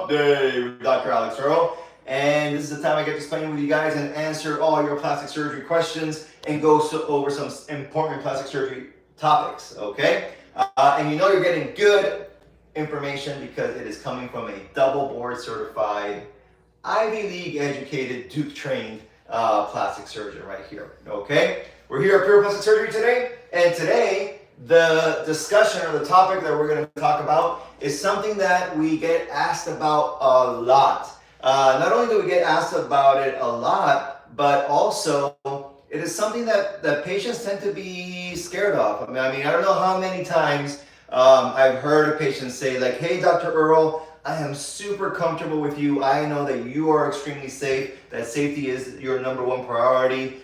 Hump Day with Dr. Alex Earle. And this is the time I get to spend with you guys and answer all your plastic surgery questions and go over some important plastic surgery topics, okay? And you know you're getting good information because it is coming from a double board certified, Ivy League educated, Duke trained plastic surgeon right here, okay? We're here at Pure Plastic Surgery today, and today the discussion or the topic that we're going to talk about is something that we get asked about a lot. Not only do we get asked about it a lot, but also it is something that patients tend to be scared of. I mean, I don't know how many times I've heard a patient say like, hey, Dr. Earle, I am super comfortable with you. I know that you are extremely safe, that safety is your number one priority.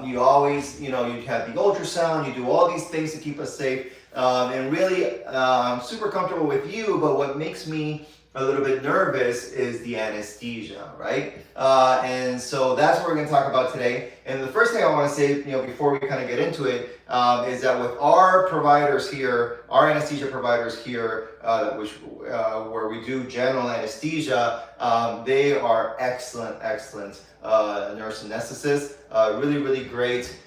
You always, you have the ultrasound, you do all these things to keep us safe. And really, I'm super comfortable with you, but what makes me a little bit nervous is the anesthesia, right? And so that's what we're going to talk about today. And the first thing I want to say, before we kind of get into it, is that with our providers here, our anesthesia providers here, where we do general anesthesia, they are excellent nurse anesthetists, really great.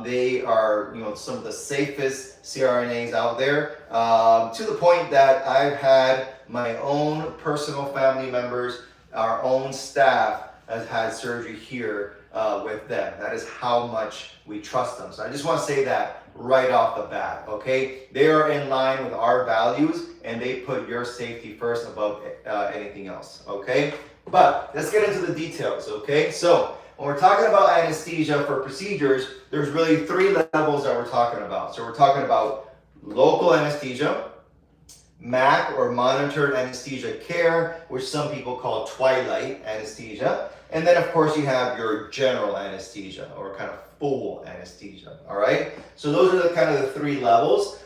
They are, some of the safest CRNAs out there, to the point that I've had my own personal family members, our own staff has had surgery here with them. That is how much we trust them. So I just want to say that right off the bat, okay? They are in line with our values and they put your safety first above anything else, okay? But let's get into the details, okay? So when we're talking about anesthesia for procedures, there's really three levels that we're talking about. So we're talking about local anesthesia, MAC or monitored anesthesia care, which some people call twilight anesthesia. And then of course you have your general anesthesia or kind of full anesthesia, all right? So those are the kind of the three levels.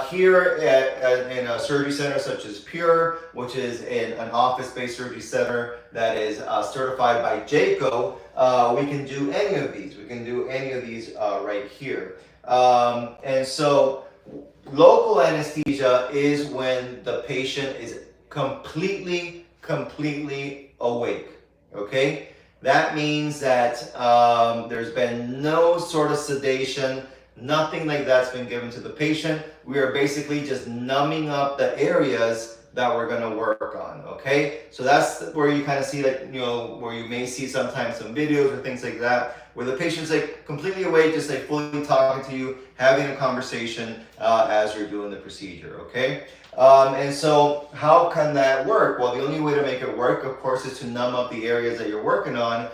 Here in a surgery center such as Pure, which is an office-based surgery center that is certified by JACO, we can do any of these. We can do any of these right here. And so local anesthesia is when the patient is completely awake, okay? That means that there's been no sort of sedation, nothing like that's been given to the patient. We are basically just numbing up the areas that we're going to work on, okay? So that's where you kind of see that, where you may see sometimes some videos or things like that, where the patient's like completely awake, just like fully talking to you, having a conversation as you're doing the procedure, okay? And so how can that work? Well, the only way to make it work, of course, is to numb up the areas that you're working on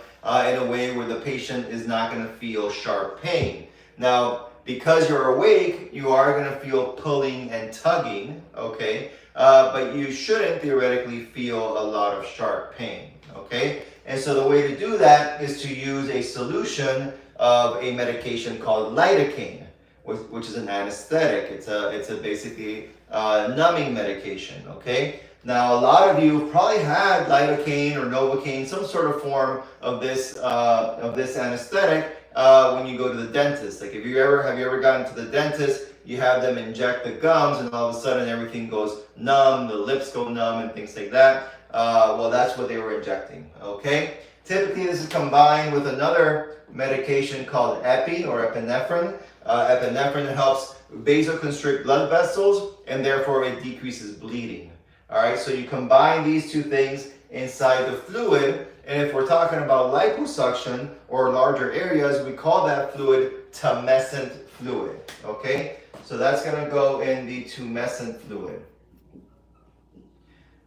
in a way where the patient is not going to feel sharp pain. Now, because you're awake, you are going to feel pulling and tugging, okay? But you shouldn't theoretically feel a lot of sharp pain, okay? And so the way to do that is to use a solution of a medication called lidocaine, which is an anesthetic. It's a basically numbing medication, okay? Now, a lot of you have probably had lidocaine or Novocaine, some sort of form of this anesthetic when you go to the dentist. Like, have you ever gotten to the dentist? You have them inject the gums, and all of a sudden everything goes numb, the lips go numb, and things like that. Well, that's what they were injecting, okay? Typically, this is combined with another medication called epi or epinephrine. Epinephrine helps vasoconstrict blood vessels, and therefore it decreases bleeding. All right, so you combine these two things inside the fluid, and if we're talking about liposuction or larger areas, we call that fluid tumescent fluid, okay? So that's gonna go in the tumescent fluid.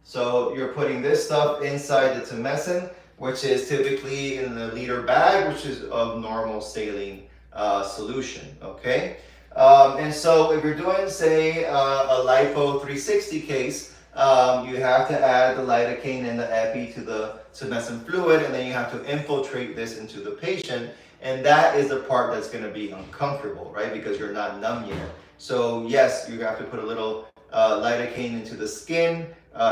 So you're putting this stuff inside the tumescent, which is typically in the liter bag, which is of normal saline solution, okay? And so if you're doing, say, a lipo 360 case, you have to add the lidocaine and the epi to the tumescent fluid, and then you have to infiltrate this into the patient, and that is the part that's going to be uncomfortable, right? Because you're not numb yet. So yes, you have to put a little lidocaine into the skin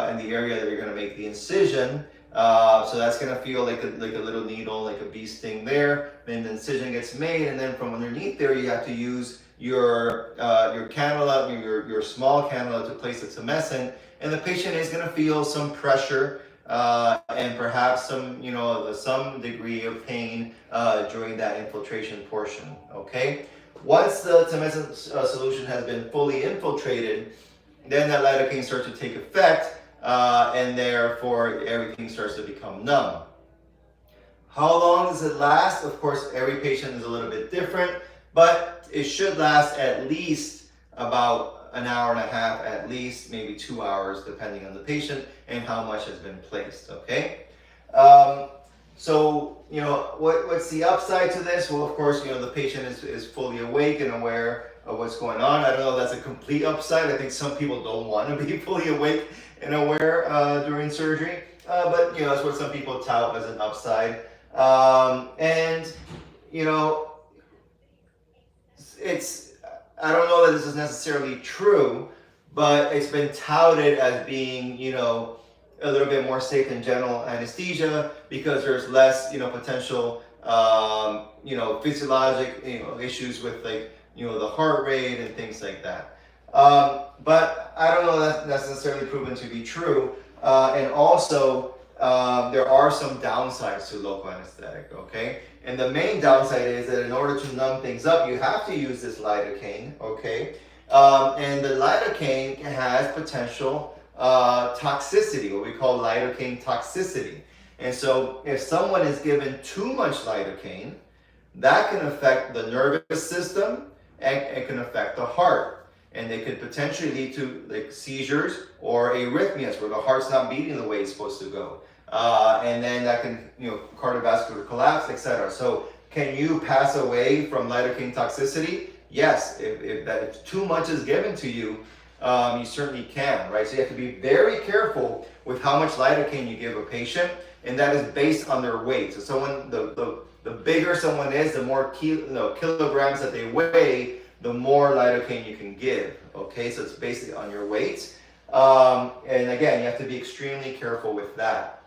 in the area that you're going to make the incision. So that's going to feel like a little needle, like a bee sting there. Then the incision gets made, and then from underneath there, you have to use your cannula, your small cannula to place the tumescent, and the patient is going to feel some pressure and perhaps some degree of pain during that infiltration portion. Okay, once the tumescent solution has been fully infiltrated, then that lidocaine starts to take effect, and therefore everything starts to become numb. How long does it last? Of course, every patient is a little bit different, but it should last at least about an hour and a half, at least maybe 2 hours, depending on the patient and how much has been placed. Okay. So what's the upside to this? Well, of course, the patient is fully awake and aware of what's going on. I don't know if that's a complete upside. I think some people don't want to be fully awake and aware during surgery, but that's what some people tout as an upside. I don't know that this is necessarily true, but it's been touted as being, a little bit more safe than general anesthesia because there's less, potential, physiologic, issues with the heart rate and things like that. But I don't know that's necessarily proven to be true. And also, there are some downsides to local anesthetic, okay? And the main downside is that in order to numb things up, you have to use this lidocaine, okay? And the lidocaine has potential toxicity, what we call lidocaine toxicity. And so if someone is given too much lidocaine, that can affect the nervous system and it can affect the heart. And they could potentially lead to seizures or arrhythmias where the heart's not beating the way it's supposed to go. And then that can, cardiovascular collapse, etc. So can you pass away from lidocaine toxicity? Yes, if too much is given to you, you certainly can, right? So you have to be very careful with how much lidocaine you give a patient, and that is based on their weight. So the bigger someone is, the more kilograms that they weigh, the more lidocaine you can give, okay? So it's basically on your weight. And again, you have to be extremely careful with that,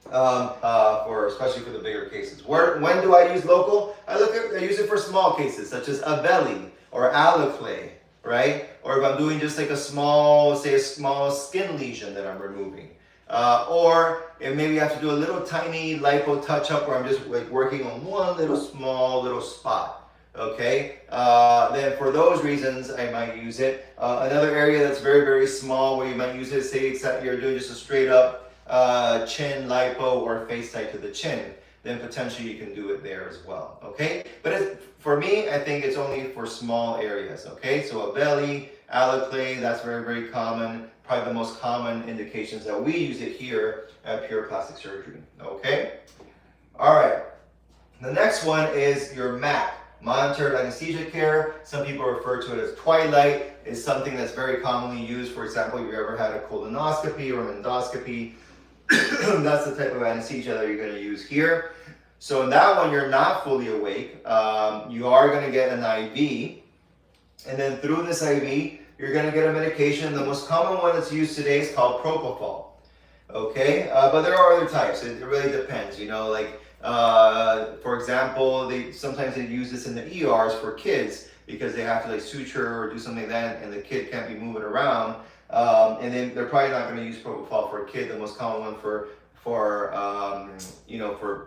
especially for the bigger cases. When do I use local? I use it for small cases, such as Avelli or Aloclay, right? Or if I'm doing just a small skin lesion that I'm removing. Or if maybe I have to do a little tiny lipo touch-up where I'm just working on one small spot. Okay, then for those reasons I might use it. Another area that's very, very small where you might use it, say except you're doing just a straight up chin lipo or face tight to the chin, then potentially you can do it there as well. Okay, but for me, I think it's only for small areas. Okay, so Avelli, Aloclay, that's very, very common. Probably the most common indications that we use it here at Pure Plastic Surgery. Okay, all right. The next one is your MAC. Monitored anesthesia care. Some people refer to it as twilight. It's something that's very commonly used. For example, if you ever had a colonoscopy or an endoscopy, that's the type of anesthesia that you're going to use here. So in that one, you're not fully awake. You are going to get an IV. And then through this IV, you're going to get a medication. The most common one that's used today is called propofol. Okay? But there are other types. It really depends. For example, sometimes they use this in the ERs for kids because they have to suture or do something like that, and the kid can't be moving around. And then they're probably not going to use propofol for a kid. The most common one for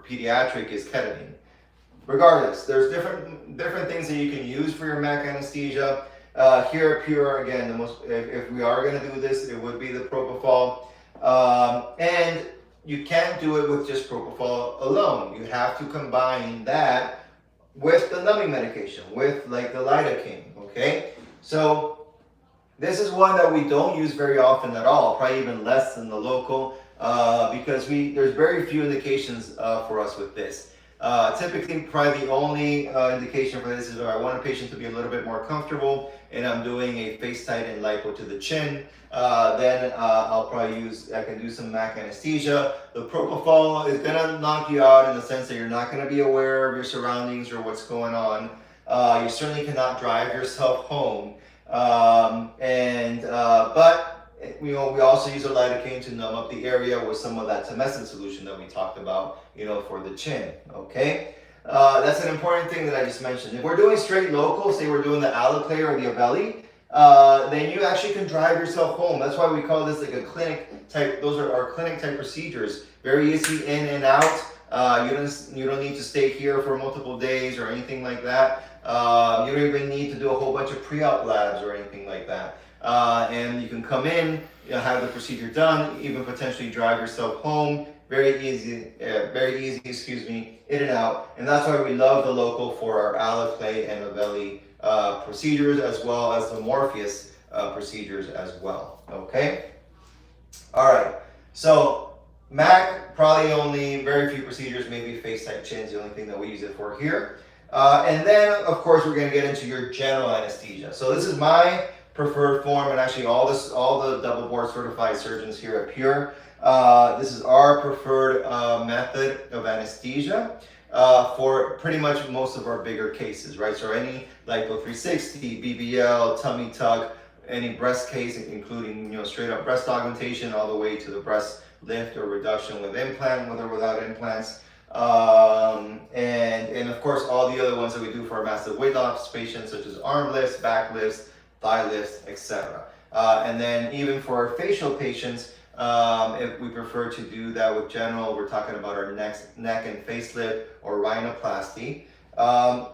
pediatric is ketamine. Regardless, there's different things that you can use for your MAC anesthesia. Here at Pure, again, if we are going to do this, it would be the propofol. And you can't do it with just propofol alone. You have to combine that with the numbing medication, with the lidocaine, okay? So this is one that we don't use very often at all, probably even less than the local, because there's very few indications for us with this. Typically, probably the only indication for this is if I want a patient to be a little bit more comfortable and I'm doing a face tight and lipo to the chin, then I can do some MAC anesthesia. The propofol is gonna knock you out in the sense that you're not gonna be aware of your surroundings or what's going on. You certainly cannot drive yourself home. But we also use a lidocaine to numb up the area with some of that tumescent solution that we talked about, for the chin, okay? That's an important thing that I just mentioned. If we're doing straight local, say we're doing the alloclay or the Earle, then you actually can drive yourself home. That's why we call this like a clinic type. Those are our clinic type procedures. Very easy in and out. You don't need to stay here for multiple days or anything like that. You don't even need to do a whole bunch of pre-op labs or anything like that. And you can come in, have the procedure done, even potentially drive yourself home. Very easy, in and out. And that's why we love the local for our alloclay and Earle procedures, as well as the Morpheus procedures as well. Okay. All right. So Mac, probably only very few procedures, maybe face type chin's the only thing that we use it for here. And then, of course, we're going to get into your general anesthesia. So this is my preferred form, and actually all the double board certified surgeons here at Pure. This is our preferred method of anesthesia for pretty much most of our bigger cases, right? So any lipo 360, BBL, tummy tuck, any breast case, including straight up breast augmentation, all the way to the breast lift or reduction with implant, with or without implants, and of course all the other ones that we do for our massive weight loss patients, such as arm lifts, back lifts, thigh lifts, etc. And then even for our facial patients, if we prefer to do that with general, we're talking about our neck and facelift or rhinoplasty.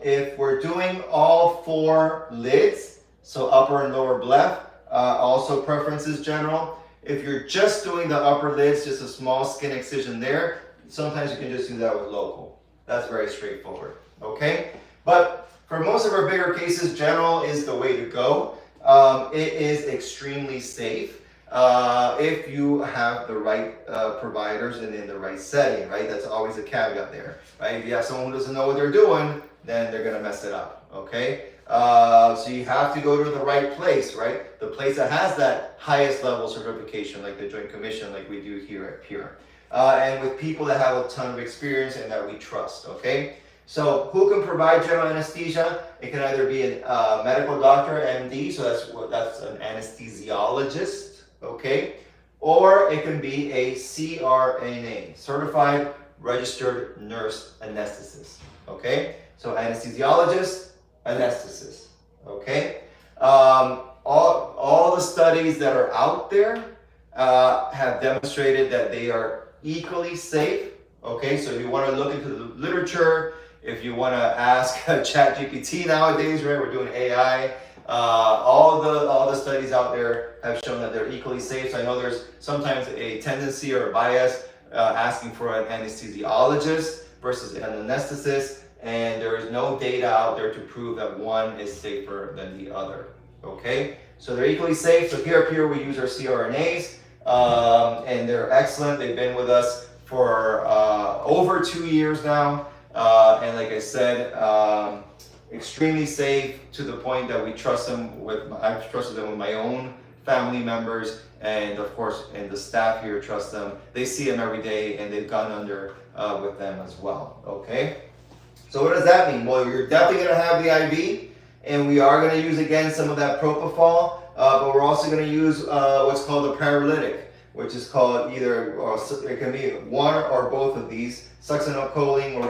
If we're doing all 4 lids, so upper and lower bleph, also preference is general. If you're just doing the upper lids, just a small skin excision there, sometimes you can just do that with local. That's very straightforward, okay? But for most of our bigger cases, general is the way to go. It is extremely safe if you have the right providers and in the right setting, right? That's always a caveat there, right? If you have someone who doesn't know what they're doing, then they're gonna mess it up, okay? So you have to go to the right place, right? The place that has that highest level certification, like the Joint Commission, like we do here at Pure. And with people that have a ton of experience and that we trust, okay? So who can provide general anesthesia? It can either be a medical doctor, MD, so that's an anesthesiologist, okay? Or it can be a CRNA, Certified Registered Nurse Anesthetist, okay? So anesthesiologist, anesthetist, okay? All the studies that are out there have demonstrated that they are equally safe, okay? So if you want to look into the literature, if you want to ask ChatGPT nowadays, right? We're doing AI. All the studies out there have shown that they're equally safe. So I know there's sometimes a tendency or a bias asking for an anesthesiologist versus an anesthetist, and there is no data out there to prove that one is safer than the other. Okay, so they're equally safe. So here at Pure, we use our CRNAs, and they're excellent. They've been with us for over 2 years now. And like I said, extremely safe to the point that we trust them I've trusted them with my own family members, and of course, and the staff here trust them. They see them every day, and they've gone under with them as well. Okay, so what does that mean? Well, you're definitely going to have the IV, and we are going to use again some of that propofol, but we're also going to use what's called a paralytic, which is called either, it can be one or both of these. Succinylcholine or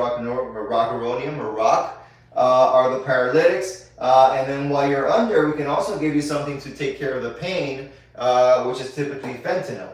rocuronium or rock are the paralytics. And then while you're under, we can also give you something to take care of the pain, which is typically fentanyl,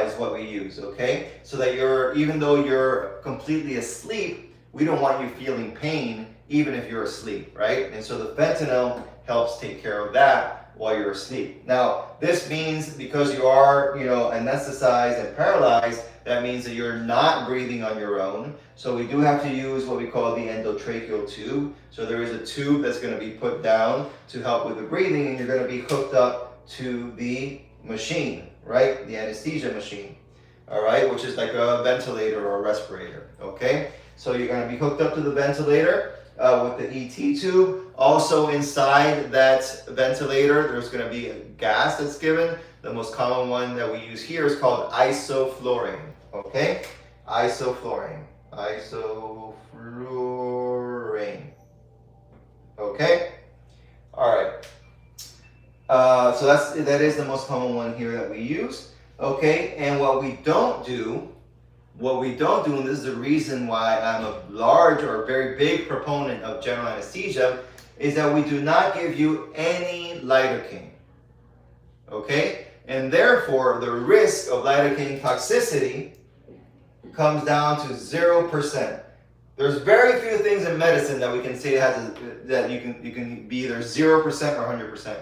is what we use, okay? So that even though you're completely asleep, we don't want you feeling pain even if you're asleep, right? And so the fentanyl helps take care of that while you're asleep. Now, this means because you are, anesthetized and paralyzed, that means that you're not breathing on your own. So we do have to use what we call the endotracheal tube. So there is a tube that's going to be put down to help with the breathing, and you're going to be hooked up to the machine, right? The anesthesia machine, all right? Which is like a ventilator or a respirator, okay? So you're going to be hooked up to the ventilator with the ET tube. Also inside that ventilator, there's going to be a gas that's given. The most common one that we use here is called isoflurane. Okay, isoflurane. Okay, all right. So that is the most common one here that we use. Okay, and what we don't do What we don't do, and this is the reason why I'm a large or very big proponent of general anesthesia, is that we do not give you any lidocaine. Okay? And therefore, the risk of lidocaine toxicity comes down to 0%. There's very few things in medicine that we can say that you can be either 0% or 100%.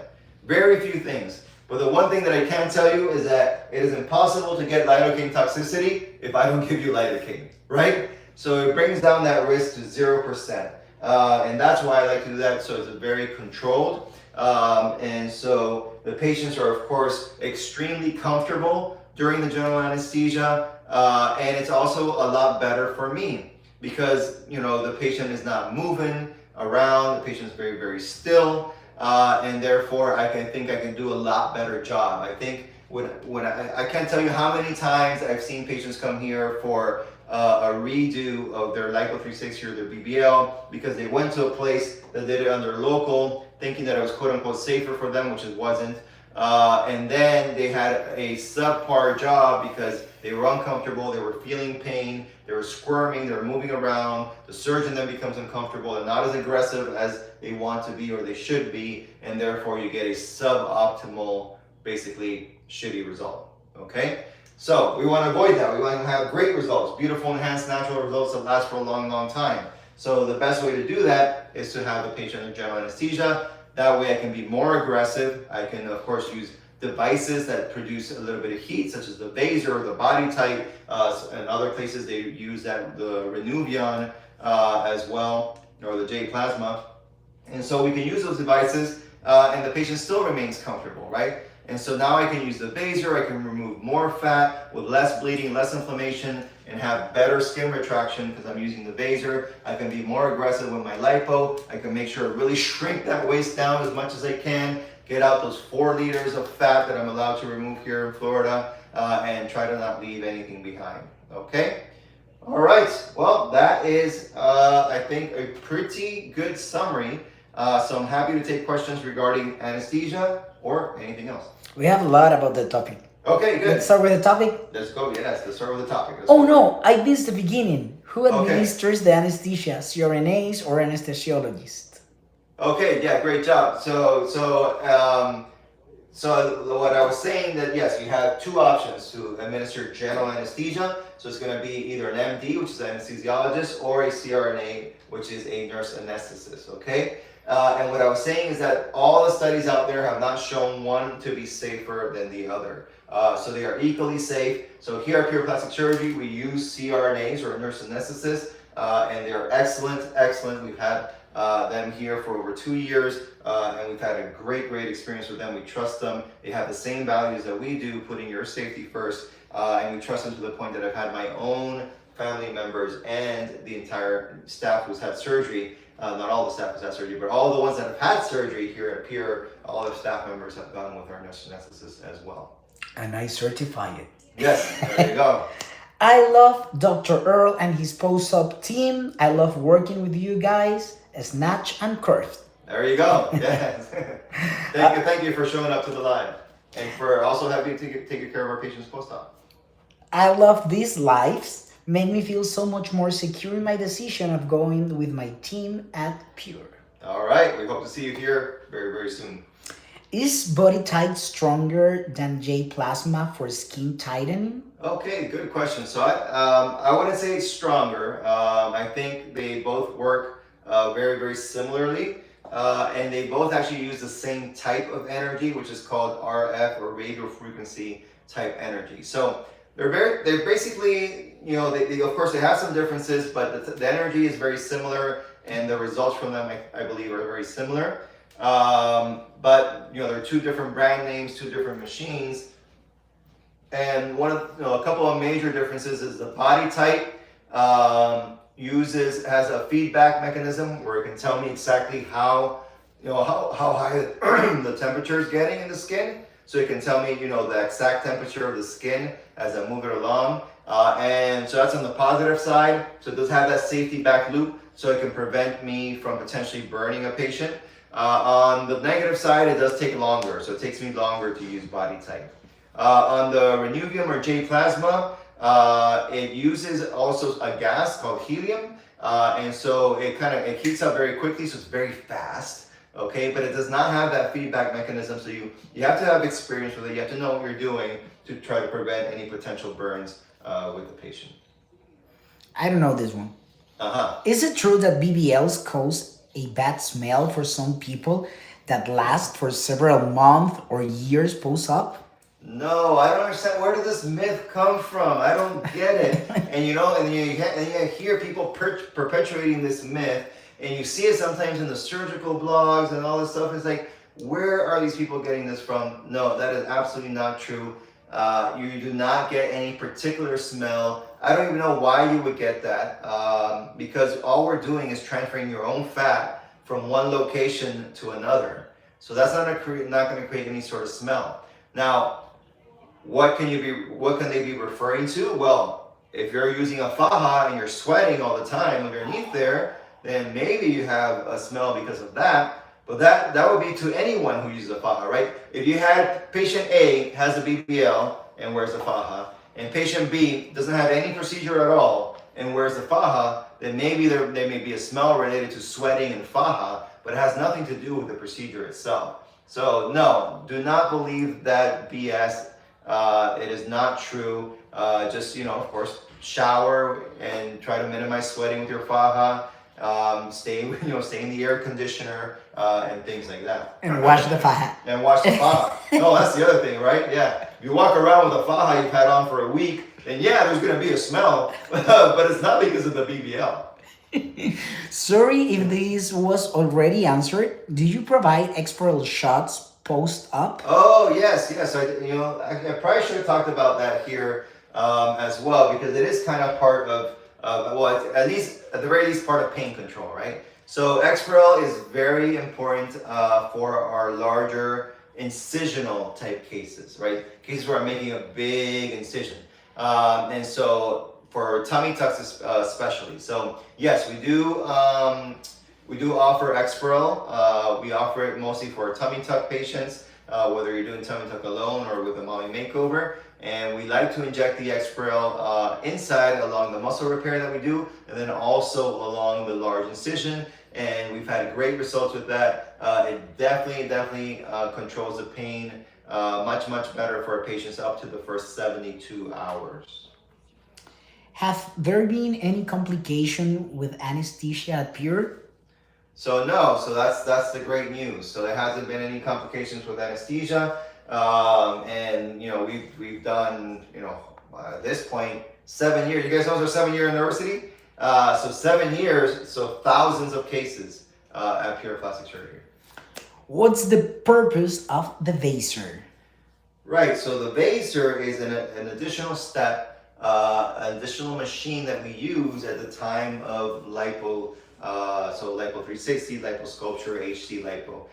Very few things. But the one thing that I can tell you is that it is impossible to get lidocaine toxicity if I don't give you lidocaine, right? So it brings down that risk to 0%. And that's why I like to do that, so it's very controlled. And so the patients are, of course, extremely comfortable during the general anesthesia. And it's also a lot better for me because, the patient is not moving around, the patient is very, very still. And therefore, I think I can do a lot better job. I think when I can't tell you how many times I've seen patients come here for a redo of their Lipo 360 or their BBL because they went to a place that did it under local, thinking that it was quote unquote safer for them, which it wasn't. And then they had a subpar job because they were uncomfortable, they were feeling pain, they were squirming, they were moving around. The surgeon then becomes uncomfortable and not as aggressive as they want to be or they should be, and therefore you get a suboptimal, basically shitty result. Okay? So we want to avoid that. We want to have great results, beautiful, enhanced, natural results that last for a long, long time. So the best way to do that is to have the patient under general anesthesia. That way I can be more aggressive. I can, of course, use devices that produce a little bit of heat, such as the Vaser or the Body Tight. And other places they use that, the Renuvion as well, or the J Plasma. And so we can use those devices and the patient still remains comfortable, right? And so now I can use the Vaser, I can remove more fat with less bleeding, less inflammation, and have better skin retraction because I'm using the Vaser. I can be more aggressive with my lipo. I can make sure to really shrink that waist down as much as I can, get out those 4 liters of fat that I'm allowed to remove here in Florida, and try to not leave anything behind, okay? All right, well, that is, I think, a pretty good summary. So I'm happy to take questions regarding anesthesia or anything else. We have a lot about the topic. Okay, good. Let's start with the topic. Let's go, yes, let's start with the topic. No, I missed the beginning. Who administers the anesthesia, CRNAs or anesthesiologist? Okay, yeah, great job. So what I was saying that yes, you have 2 options to administer general anesthesia. So it's going to be either an MD, which is an anesthesiologist, or a CRNA, which is a nurse anesthetist, okay? And what I was saying is that all the studies out there have not shown one to be safer than the other. So they are equally safe. So here at Pure Plastic Surgery, we use CRNAs or nurse anesthetists, and they are excellent. We've had them here for over 2 years, and we've had a great experience with them. We trust them. They have the same values that we do, putting your safety first, and we trust them to the point that I've had my own family members and the entire staff who's had surgery. Not all the staff has had surgery, but all the ones that have had surgery here at Pure, all the staff members have gone with our nurse anesthetists as well. And I certify it. Yes, there you go. I love Dr. Earle and his post-op team. I love working with you guys. Snatch and curved. There you go. Yes. Thank you for showing up to the live, and for also having to take care of our patients post-op. I love these lives. Make me feel so much more secure in my decision of going with my team at Pure. All right, we hope to see you here very, very soon. Is Body Tight stronger than J Plasma for skin tightening? Okay, good question. So I wouldn't say it's stronger. I think they both work very, very similarly. And they both actually use the same type of energy, which is called RF or radio frequency type energy. So they're basically, they of course they have some differences, but the energy is very similar, and the results from them, I believe, are very similar. But there are 2 different brand names, 2 different machines, and a couple of major differences is the Body Tight has a feedback mechanism where it can tell me exactly how high the temperature is getting in the skin. So it can tell me, the exact temperature of the skin as I move it along. And so that's on the positive side. So it does have that safety back loop, so it can prevent me from potentially burning a patient. On the negative side, it does take longer. So it takes me longer to use Body Tight. On the Renuvium or J Plasma, It uses also a gas called helium, and so it heats up very quickly, so it's very fast. Okay, but it does not have that feedback mechanism, so you have to have experience with it. You have to know what you're doing to try to prevent any potential burns with the patient. I don't know this one. Uh-huh. Is it true that BBLs cause a bad smell for some people that last for several months or years post-op? No, I don't understand. Where did this myth come from? I don't get it. And you hear people perpetuating this myth, and you see it sometimes in the surgical blogs and all this stuff. It's like, where are these people getting this from? No, that is absolutely not true. You do not get any particular smell. I don't even know why you would get that, because all we're doing is transferring your own fat from one location to another. So that's not going to create any sort of smell. Now, what can they be referring to? Well, if you're using a faja and you're sweating all the time underneath there, then maybe you have a smell because of that. But that would be to anyone who uses a faja, right? If you had patient A has a BBL and wears a faja, and patient B doesn't have any procedure at all and wears the faja, then maybe there may be a smell related to sweating and faja, but it has nothing to do with the procedure itself. So no, do not believe that BS. It is not true. Just, of course, shower and try to minimize sweating with your faja. Stay in the air conditioner and things like that. And wash the faja. And wash the faja. No, that's the other thing, right? Yeah. If you walk around with a faja you've had on for a week, then yeah, there's going to be a smell, but it's not because of the BBL. Sorry if this was already answered. Do you provide Earle shots post-op? Oh, yes. I probably should have talked about that here as well, because it is kind of part of, at the very least, part of pain control, right? So Earle is very important for our larger incisional type cases, right? Cases where I'm making a big incision. And so for tummy tucks especially. So yes, we do offer Earle. We offer it mostly for tummy tuck patients, whether you're doing tummy tuck alone or with a mommy makeover. And we like to inject the Earle inside along the muscle repair that we do, and then also along the large incision. And we've had great results with that. It definitely controls the pain much better for our patients up to the first 72 hours. Have there been any complication with anesthesia at Pure? So no, so that's the great news. So there hasn't been any complications with anesthesia, and we've done at this point 7 years. You guys know it's our 7-year anniversary. So 7 years, so thousands of cases at Pure Plastic Surgery. What's the purpose of the vaser? Right. So the vaser is an additional step. An additional machine that we use at the time of lipo, so lipo 360, liposculpture, HC lipo,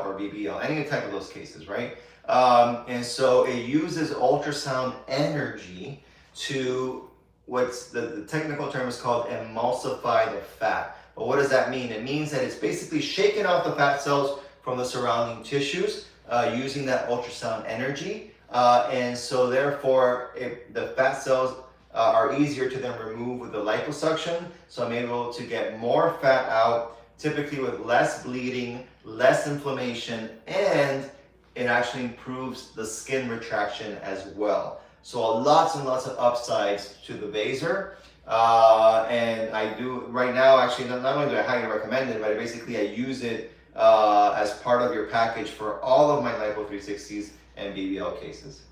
or BBL, any type of those cases, right? And so it uses ultrasound energy to what's the technical term is called emulsify the fat. But what does that mean? It means that it's basically shaking off the fat cells from the surrounding tissues using that ultrasound energy. And so therefore, the fat cells are easier to then remove with the liposuction. So I'm able to get more fat out, typically with less bleeding, less inflammation, and it actually improves the skin retraction as well. So lots and lots of upsides to the vaser. And I do right now, actually, not only do I highly recommend it, but I use it as part of your package for all of my lipo 360s and BBL cases.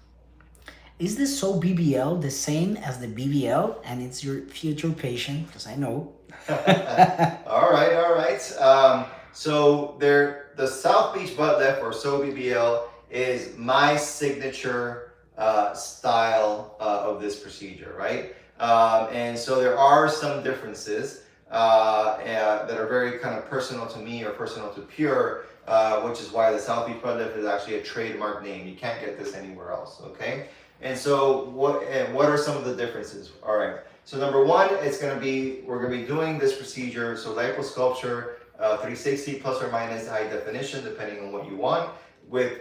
Is the So BBL the same as the BBL and it's your future patient? Because I know. All right. So the South Beach butt lift or So BBL is my signature style of this procedure, right? And so there are some differences that are very kind of personal to me or personal to Pure, which is why the South Beach butt lift is actually a trademark name. You can't get this anywhere else, okay? And so what are some of the differences? All right. So number one, we're gonna be doing this procedure. So liposculpture, 360 plus or minus high definition, depending on what you want, with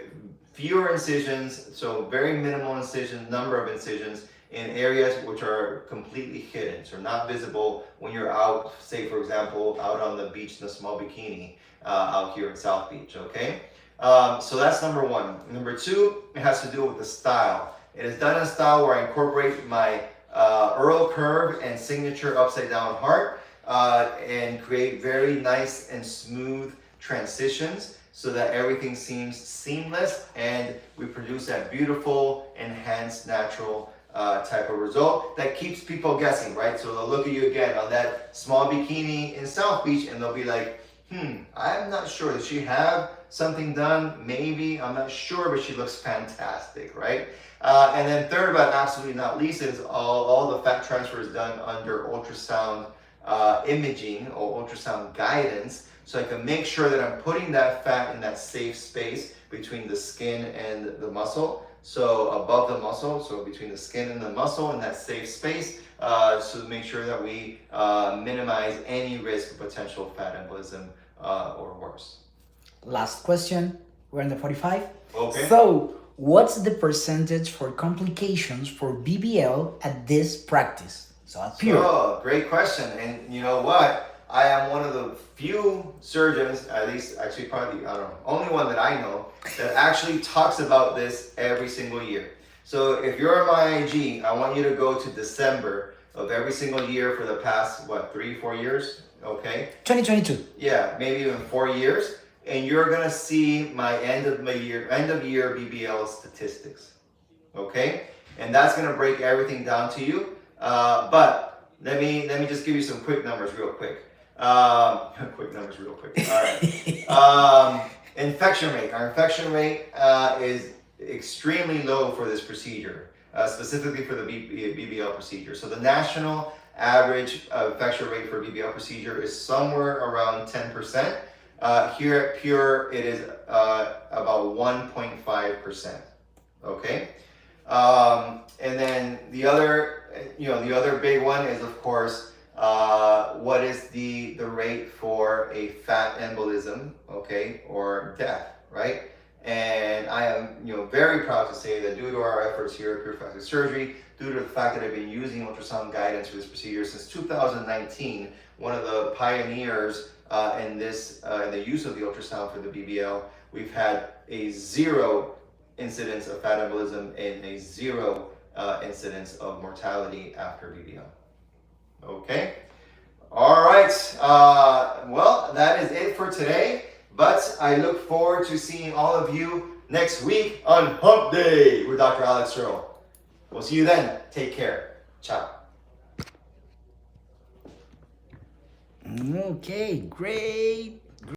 fewer incisions. So very minimal incisions, number of incisions, in areas which are completely hidden, so not visible when you're out, say for example, out on the beach in a small bikini out here in South Beach, okay? So that's number one. Number two, it has to do with the style. It is done in a style where I incorporate my Earle curve and signature upside down heart and create very nice and smooth transitions so that everything seems seamless and we produce that beautiful, enhanced, natural type of result that keeps people guessing, right? So they'll look at you again on that small bikini in South Beach and they'll be like, I'm not sure. Does she have something done? Maybe, I'm not sure, but she looks fantastic, right? And then third, but absolutely not least, is all the fat transfer is done under ultrasound imaging or ultrasound guidance. So I can make sure that I'm putting that fat in that safe space between the skin and the muscle. So above the muscle, so between the skin and the muscle in that safe space, so to make sure that we minimize any risk of potential fat embolism or worse. Last question. We're in the 45. Okay. So, what's the percentage for complications for BBL at this practice? So at Pure. Oh, great question. And you know what? I am one of the few surgeons, at least actually probably, I don't know, only one that I know, that actually talks about this every single year. So if you're on my IG, I want you to go to December of every single year for the past, 3-4 years? Okay. 2022. Yeah, maybe even 4 years. And you're gonna see my end of year BBL statistics. Okay? And that's gonna break everything down to you. But let me just give you some quick numbers real quick. All right. Infection rate. Our infection rate is extremely low for this procedure, specifically for the BBL procedure. So the national average infection rate for BBL procedure is somewhere around 10%. Here at Pure, it is about 1.5%. Okay. And then the other big one is, of course, what is the rate for a fat embolism, okay, or death, right? And I am, very proud to say that due to our efforts here at Pure Plastic Surgery, due to the fact that I've been using ultrasound guidance for this procedure since 2019, one of the pioneers in the use of the ultrasound for the BBL, we've had a 0 incidence of fat embolism and a 0 incidence of mortality after BBL. Okay. All right. Well, that is it for today. But I look forward to seeing all of you next week on Hump Day with Dr. Alex Earle. We'll see you then. Take care. Ciao. Okay, great.